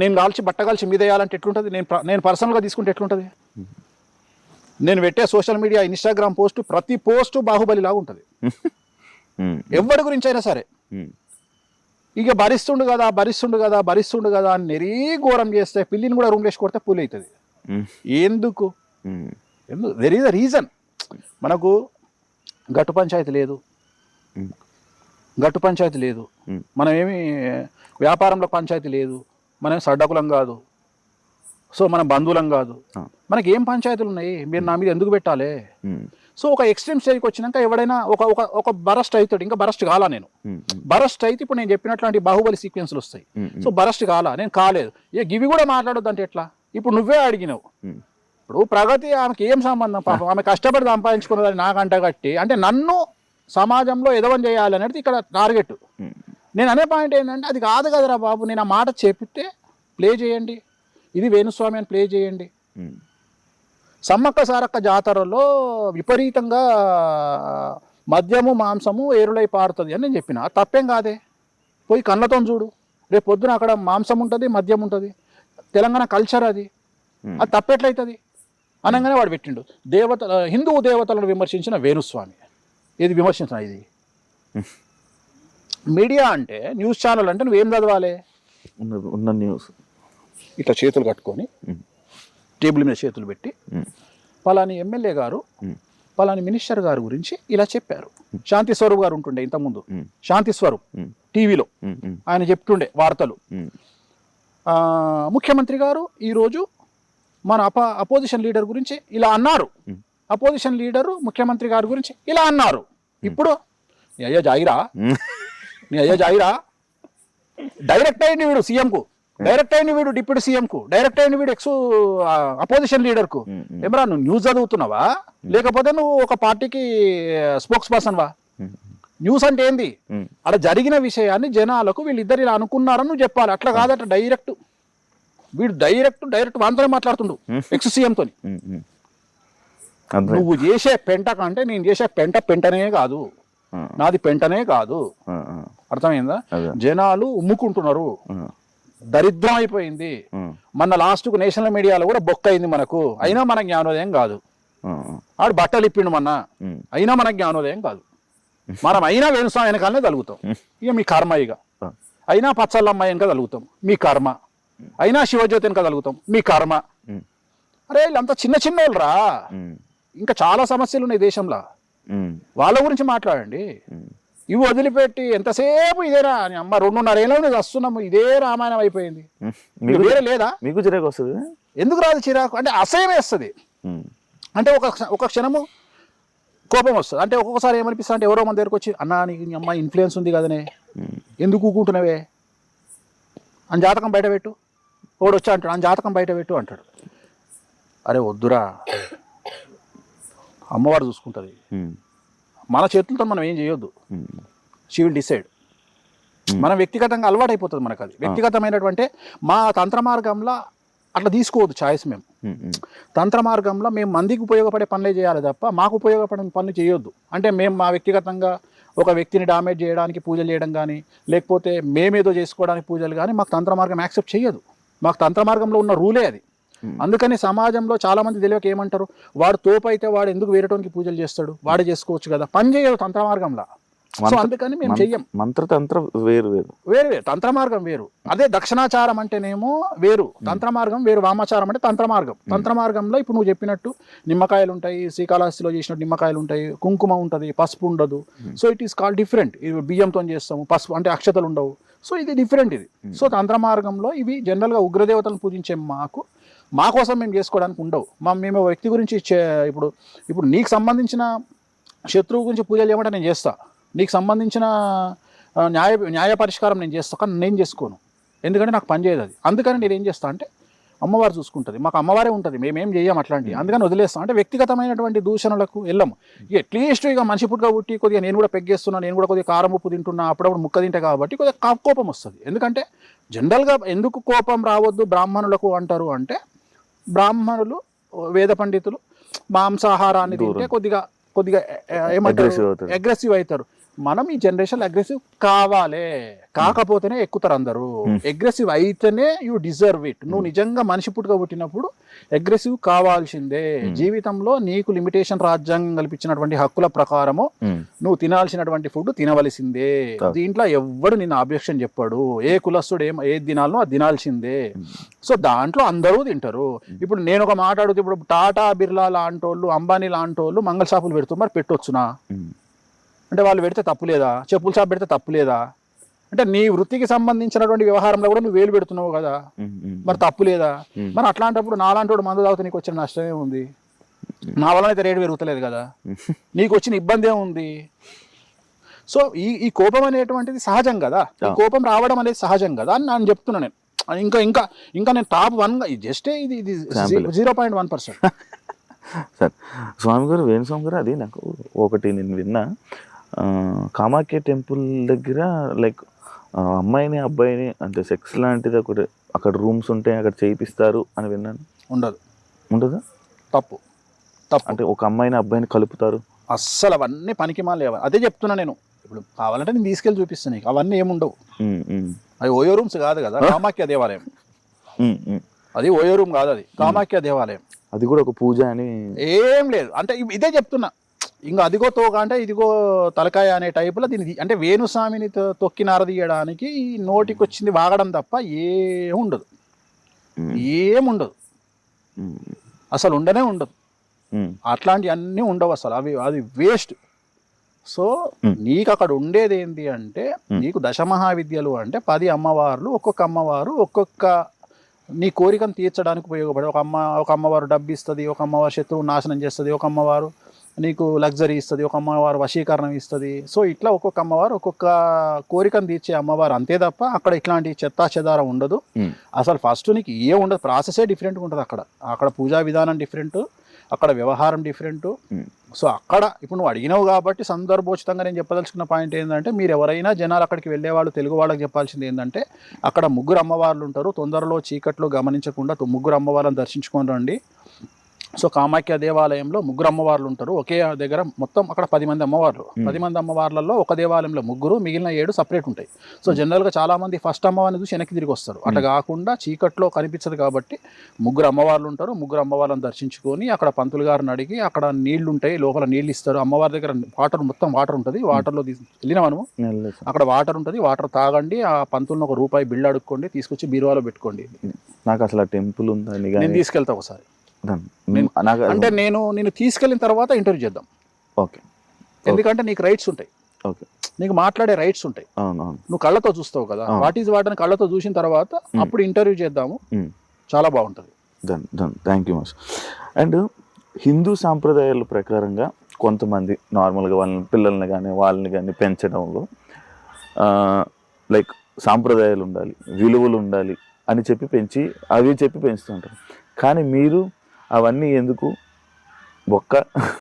నేను కాల్చి బట్ట కాల్చి మీద వేయాలంటే ఎట్లుంటుంది? నేను పర్సనల్గా తీసుకుంటే ఎట్లుంటుంది? నేను పెట్టే సోషల్ మీడియా ఇన్స్టాగ్రామ్ పోస్ట్ ప్రతి పోస్టు బాహుబలి లాగా ఉంటుంది. ఎవరి గురించి అయినా సరే ఇక భరిస్తుండు కదా అని నెరీ ఘోరం చేస్తే పిల్లిని కూడా రూమ్ వేసి కొడితే పూలు అవుతుంది. ఎందుకు దెర్ ఈజ్ అ రీజన్. మనకు గట్టు పంచాయతీ లేదు, మనం ఏమి వ్యాపారంలో పంచాయతీ లేదు, మనం సడ్డకులం కాదు, సో మనం బంధువులం కాదు, మనకి ఏం పంచాయతీలు ఉన్నాయి? మీరు నా మీద ఎందుకు పెట్టాలి? సో ఒక ఎక్స్ట్రీమ్ స్టేజ్కి వచ్చినాక ఎవడైనా ఒక బరస్ట్ అవుతాడు. ఇంకా బరస్ట్ కాలా నేను. బరస్ట్ అయితే ఇప్పుడు నేను చెప్పినట్లాంటి బాహుబలి సీక్వెన్స్లు వస్తాయి. సో బరస్ట్ కాలా, నేను కాలేదు. గివి కూడా మాట్లాడొద్దు అంటే ఎట్లా? ఇప్పుడు నువ్వే అడిగినావు. ఇప్పుడు ప్రగతి ఆమెకి ఏం సంబంధం? పాపం ఆమె కష్టపడి సంపాదించుకున్నదని నాకంట కట్టి అంటే నన్ను సమాజంలో ఎదవని చేయాలి అనేది ఇక్కడ టార్గెట్. నేను అనే పాయింట్ ఏంటంటే అది కాదు కదరా బాబు. నేను ఆ మాట చెప్పితే ప్లే చేయండి, ఇది వేణుస్వామి అని ప్లే చేయండి. సమ్మక్క సారక్క జాతరలో విపరీతంగా మద్యము మాంసము ఏరులై పారుతుంది అని నేను చెప్పిన. తప్పేం కాదే, పోయి కళ్ళతో చూడు. రేపు పొద్దున అక్కడ మాంసం ఉంటుంది, మద్యం ఉంటుంది. తెలంగాణ కల్చర్ అది తప్పెట్లయితుంది అనగానే వాడు పెట్టిండు హిందూ దేవతలను విమర్శించిన వేణుస్వామి. ఇది విమర్శించిన ఇది మీడియా అంటే న్యూస్ ఛానల్ అంటే నువ్వేం చదవాలి? ఉన్న న్యూస్ ఇట్లా చేతులు కట్టుకొని టేబుల్ మీద చేతులు పెట్టి పలాని ఎమ్మెల్యే గారు పలాని మినిస్టర్ గారు గురించి ఇలా చెప్పారు. శాంతి స్వరూప్ గారు ఉంటుండే ఇంతకుముందు, శాంతి స్వరూప్ టీవీలో ఆయన చెప్తుండే వార్తలు. ముఖ్యమంత్రి గారు ఈరోజు మన అపోజిషన్ లీడర్ గురించి ఇలా అన్నారు, అపోజిషన్ లీడరు ముఖ్యమంత్రి గారి గురించి ఇలా అన్నారు. ఇప్పుడు నీ అయ్యా జాయిరా డైరెక్ట్ అయింది వీడు సీఎంకు, డైరెక్ట్ అయిన వీడు డిప్యూటీ సీఎంకు, డైరెక్ట్ అయిన వీడు ఎక్స్ అపోజిషన్ లీడర్కు. ఏమరా నువ్వు న్యూస్ చదువుతున్నావా లేకపోతే నువ్వు ఒక పార్టీకి స్పోక్స్ పర్సన్ వా? న్యూస్ అంటే ఏంది? అలా జరిగిన విషయాన్ని జనాలకు వీళ్ళిద్దరు ఇలా అనుకున్నారని నువ్వు చెప్పాలి. అట్లా కాదట, వీడు డైరెక్ట్ వాంతోనే మాట్లాడుతుండు ఎక్స్ సీఎంతో. నువ్వు చేసే పెంట కంటే నేను చేసే పెంటనే కాదు, నాది పెంటనే కాదు. అర్థమైందా? జనాలు ఉమ్ముకుంటున్నారు, దరిద్రం అయిపోయింది. మన లాస్ట్కు నేషనల్ మీడియాలో కూడా బొక్క అయింది మనకు. అయినా మన జ్ఞానోదయం కాదు. ఆడు బట్టలు ఇప్పిండు మొన్న, అయినా మన జ్ఞానోదయం కాదు. మనం అయినా వేణుస్వామి వెనకాలనే తలుగుతాం, ఇక మీ కర్మ. ఇక అయినా పచ్చళ్ళమ్మ వెనక తలుగుతాం, మీ కర్మ. అయినా శివజ్యోతి వెనక తలుగుతాం, మీ కర్మ. అరే వీళ్ళంతా చిన్న వాళ్ళు రా, ఇంకా చాలా సమస్యలు ఉన్నాయి దేశంలో, వాళ్ళ గురించి మాట్లాడండి. ఇవి వదిలిపెట్టి ఎంతసేపు ఇదేనా అని అమ్మ 2.5 ఏళ్ళ నుంచి వస్తున్నాము, ఇదే రామాయణం అయిపోయింది. వేరే లేదా? మీకు చిరాకు వస్తుంది? ఎందుకు రాదు చిరాకు? అంటే అసహ్యం వేస్తుంది. అంటే ఒక క్షణము కోపం వస్తుంది. అంటే ఒక్కొక్కసారి ఏమనిపిస్తుంది అంటే ఎవరో మన దగ్గరకు వచ్చి అన్నా నీకు నీ అమ్మాయి ఇన్ఫ్లుయెన్స్ ఉంది కదనే, ఎందుకు ఊకుంటున్నావే అని జాతకం బయట పెట్టు. ఒకడు వచ్చి అంటాడు అని జాతకం బయట పెట్టు అంటాడు. అరే వద్దురా, అమ్మవారు చూసుకుంటుంది, మన చేతులతో మనం ఏం చేయొద్దు. She will decide. మనం వ్యక్తిగతంగా అలవాటు అయిపోతుంది మనకు. అది వ్యక్తిగతమైనటువంటి మా తంత్ర మార్గంలో అట్లా తీసుకోవద్దు ఛాయిస్. మేము తంత్ర మార్గంలో మేము మందికి ఉపయోగపడే పనులే చేయాలి తప్ప మాకు ఉపయోగపడే పనులు చేయొద్దు. అంటే మేము మా వ్యక్తిగతంగా ఒక వ్యక్తిని డామేజ్ చేయడానికి పూజలు చేయడం కానీ, లేకపోతే మేమేదో చేసుకోవడానికి పూజలు కానీ మాకు తంత్ర మార్గం యాక్సెప్ట్ చేయదు. మాకు తంత్ర మార్గంలో ఉన్న రూలే అది. అందుకని సమాజంలో చాలా మంది తెలియక ఏమంటారు, వాడు తోపు అయితే వాడు ఎందుకు వేరేటోనికి పూజలు చేస్తాడు, వాడే చేసుకోవచ్చు కదా. పని చేయదు తంత్ర మార్గంలో. సో అందుకని మేము చెయ్యం. మంత్రతంత్ర వేరు తంత్ర మార్గం వేరు. అదే దక్షిణాచారం అంటేనేమో వేరు, తంత్ర మార్గం వేరు. వామాచారం అంటే తంత్ర మార్గం. తంత్ర మార్గంలో ఇప్పుడు నువ్వు చెప్పినట్టు నిమ్మకాయలు ఉంటాయి, శ్రీకాళహస్తిలో చేసినట్టు నిమ్మకాయలు ఉంటాయి, కుంకుమ ఉంటుంది, పసుపు ఉండదు. So it is called different. ఇది బియ్యంతో చేస్తాము, పసుపు అంటే అక్షతలు ఉండవు. సో ఇది డిఫరెంట్ ఇది. సో తంత్ర మార్గంలో ఇవి జనరల్గా ఉగ్రదేవతలను పూజించే మా కోసం మేము చేసుకోవడానికి ఉండవు. మేము వ్యక్తి గురించి ఇప్పుడు నీకు సంబంధించిన శత్రువు గురించి పూజలు చేయమంటే నేను చేస్తా, నీకు సంబంధించిన న్యాయ పరిష్కారం నేను చేస్తా, కానీ నేను చేసుకోను. ఎందుకంటే నాకు పని చేయదు అది. అందుకని నేను ఏం చేస్తా అంటే అమ్మవారు చూసుకుంటుంది, మాకు అమ్మవారే ఉంటుంది, మేమేం చేయం అట్లాంటివి. అందుకని వదిలేస్తాం. అంటే వ్యక్తిగతమైనటువంటి దూషణలకు వెళ్ళము. అట్లీస్ట్ ఇక మనిషి పుట్టుగా పుట్టి కొద్దిగా నేను కూడా పెగ్గేస్తున్నా, నేను కూడా కొద్దిగా కారం ఉప్పు తింటున్నా, అప్పుడప్పుడు ముక్క తింటా కాబట్టి కొద్దిగా కోపం వస్తుంది. ఎందుకంటే జనరల్గా ఎందుకు కోపం రావద్దు బ్రాహ్మణులకు అంటారు అంటే, బ్రాహ్మణులు వేద పండితులు మాంసాహారాన్ని తింటే కొద్దిగా ఏమంటారు అగ్రెసివ్ అవుతారు. మనం ఈ జనరేషన్ అగ్రెసివ్ కావాలే, కాకపోతేనే ఎక్కుతారు అందరూ. అగ్రెసివ్ అయితేనే యూ డిజర్వ్ ఇట్. నువ్వు నిజంగా మనిషి పుట్టుక పుట్టినప్పుడు అగ్రెసివ్ కావాల్సిందే. జీవితంలో నీకు లిమిటేషన్ రాజ్యాంగం కల్పించినటువంటి హక్కుల ప్రకారము నువ్వు తినాల్సినటువంటి ఫుడ్ తినవలసిందే. దీంట్లో ఎవ్వడు నిన్ను అబ్జెక్షన్ చెప్పాడు. ఏ కులస్తుడు ఏది తినాలనో అది తినాల్సిందే. సో దాంట్లో అందరూ తింటారు. ఇప్పుడు నేను ఒక మాట అడుగుతూ, ఇప్పుడు టాటా బిర్లా లాంటి వాళ్ళు, అంబానీ లాంటి వాళ్ళు మంగళ షాపులు పెడుతూ మరి పెట్టొచ్చునా అంటే వాళ్ళు పెడితే తప్పులేదా? చెప్పుల షాప్ పెడితే తప్పులేదా? అంటే నీ వృత్తికి సంబంధించినటువంటి వ్యవహారంలో కూడా నువ్వు వేలు పెడుతున్నావు కదా, మరి తప్పులేదా? మరి అట్లాంటప్పుడు నాలాంటి వాడు మందు తాగితే నీకు వచ్చిన నష్టమే ఉంది? నా వలన అయితే రేటు పెరుగుతలేదు కదా, నీకు వచ్చిన ఇబ్బంది ఏముంది? సో ఈ కోపం అనేటువంటిది సహజం కదా, ఈ కోపం రావడం అనేది సహజం కదా అని నేను చెప్తున్నా. నేను ఇంకా ఇంకా ఇంకా నేను టాప్ 1 జస్ట్ ఇది 0.1%. సార్ స్వామి గారు, వేణుస్వామి గారు, అది నాకు ఒకటి నేను విన్నా, కామాఖ్య టెంపుల్ దగ్గర లైక్ అమ్మాయిని అబ్బాయిని అంటే సెక్స్ లాంటిది ఒకటి అక్కడ రూమ్స్ ఉంటాయి, అక్కడ చేయిస్తారు అని విన్నాను. ఉండదా? తప్పు. అంటే ఒక అమ్మాయిని అబ్బాయిని కలుపుతారు. అస్సలు అవన్నీ పనికిమాలేవు. అదే చెప్తున్నా నేను. ఇప్పుడు కావాలంటే నేను తీసుకెళ్ళి చూపిస్తాను నీకు. అవన్నీ ఏముండవు. అవి ఓయో రూమ్స్ కాదు కదా, కామాఖ్య దేవాలయం. అది ఓయో రూమ్ కాదు, అది కామాఖ్య దేవాలయం. అది కూడా ఒక పూజ అని ఏం లేదు. అంటే ఇదే చెప్తున్నా. ఇంకా అదిగో తోక అంటే ఇదిగో తలకాయ అనే టైపులో దీనికి అంటే వేణుస్వామిని తొక్కి నారదీయడానికి నోటికి వచ్చింది వాగడం తప్ప ఏముండదు. ఏముండదు, అసలు ఉండనే ఉండదు. అట్లాంటివి అన్నీ ఉండవు అసలు. అది వేస్ట్. సో నీకు అక్కడ ఉండేది ఏంటి అంటే, నీకు దశమహావిద్యలు అంటే 10 అమ్మవార్లు, ఒక్కొక్క అమ్మవారు ఒక్కొక్క నీ కోరికను తీర్చడానికి ఉపయోగపడే. ఒక అమ్మవారు డబ్బు ఇస్తుంది, ఒక అమ్మవారు శత్రువు నాశనం చేస్తుంది, ఒక అమ్మవారు నీకు లగ్జరీ ఇస్తుంది, ఒక అమ్మవారు వశీకరణం ఇస్తుంది. సో ఇట్లా ఒక్కొక్క అమ్మవారు ఒక్కొక్క కోరికను తీర్చే అమ్మవారు, అంతే తప్ప అక్కడ ఇట్లాంటి చెత్తా చెదారం ఉండదు. అసలు ఫస్ట్ నీకు ఉండదు. ప్రాసెసే డిఫరెంట్గా ఉంటుంది. అక్కడ పూజా విధానం డిఫరెంట్, అక్కడ వ్యవహారం డిఫరెంట్. సో అక్కడ ఇప్పుడు నువ్వు అడిగినావు కాబట్టి సందర్భోచితంగా నేను చెప్పదలుచుకున్న పాయింట్ ఏంటంటే, మీరు ఎవరైనా జనాలు అక్కడికి వెళ్ళే వాళ్ళు తెలుగు వాళ్ళకి చెప్పాల్సింది ఏంటంటే, అక్కడ 3 అమ్మవార్లు ఉంటారు. తొందరలో చీకట్లో గమనించకుండా 3 అమ్మవార్లను దర్శించుకొని రండి. సో కామాఖ్య దేవాలయంలో 3 అమ్మవార్లు ఉంటారు. ఒకే దగ్గర మొత్తం అక్కడ 10 మంది అమ్మవార్లు. 10 మంది అమ్మవార్లలో ఒక దేవాలయంలో 3, మిగిలిన 7 సపరేట్ ఉంటాయి. సో జనరల్గా చాలామంది ఫస్ట్ అమ్మవారిని చూసి వెనక్కి తిరిగి వస్తారు. అట్లా కాకుండా చీకట్లో కనిపించదు కాబట్టి 3 అమ్మవార్లు ఉంటారు. 3 అమ్మవార్లను దర్శించుకొని అక్కడ పంతులు గారిని అడిగి, అక్కడ నీళ్లు ఉంటాయి, లోపల నీళ్ళు ఇస్తారు. అమ్మవారి దగ్గర మొత్తం వాటర్ ఉంటుంది. వాటర్లో వెళ్ళినా మనము అక్కడ వాటర్ ఉంటుంది, వాటర్ తాగండి. ఆ పంతులను ఒక రూపాయి బిల్లు అడుక్కోండి, తీసుకొచ్చి బీరువాలో పెట్టుకోండి. నాకు అసలు ఆ టెంపుల్ ఉందని నేను తీసుకెళ్తా ఒకసారి. అంటే నేను తీసుకెళ్ళిన తర్వాత ఇంటర్వ్యూ చేద్దాం. ఓకే. ఎందుకంటే నీకు రైట్స్ ఉంటాయి. ఓకే. నీకు మాట్లాడే రైట్స్ ఉంటాయి. నువ్వు కళ్ళతో చూస్తావు కదా, వాట్ ఈజ్ వాట్ అని కళ్ళతో చూసిన తర్వాత అప్పుడు ఇంటర్వ్యూ చేద్దాము. చాలా బాగుంటుంది. Thank you much. And Hindu సాంప్రదాయాల ప్రకారంగా కొంతమంది నార్మల్గా వాళ్ళని పిల్లల్ని కానీ వాళ్ళని కానీ పెంచడంలో లైక్ సాంప్రదాయాలు ఉండాలి, విలువలు ఉండాలి అని చెప్పి పెంచుతుంటారు. కానీ మీరు అవన్నీ ఎందుకు బొక్క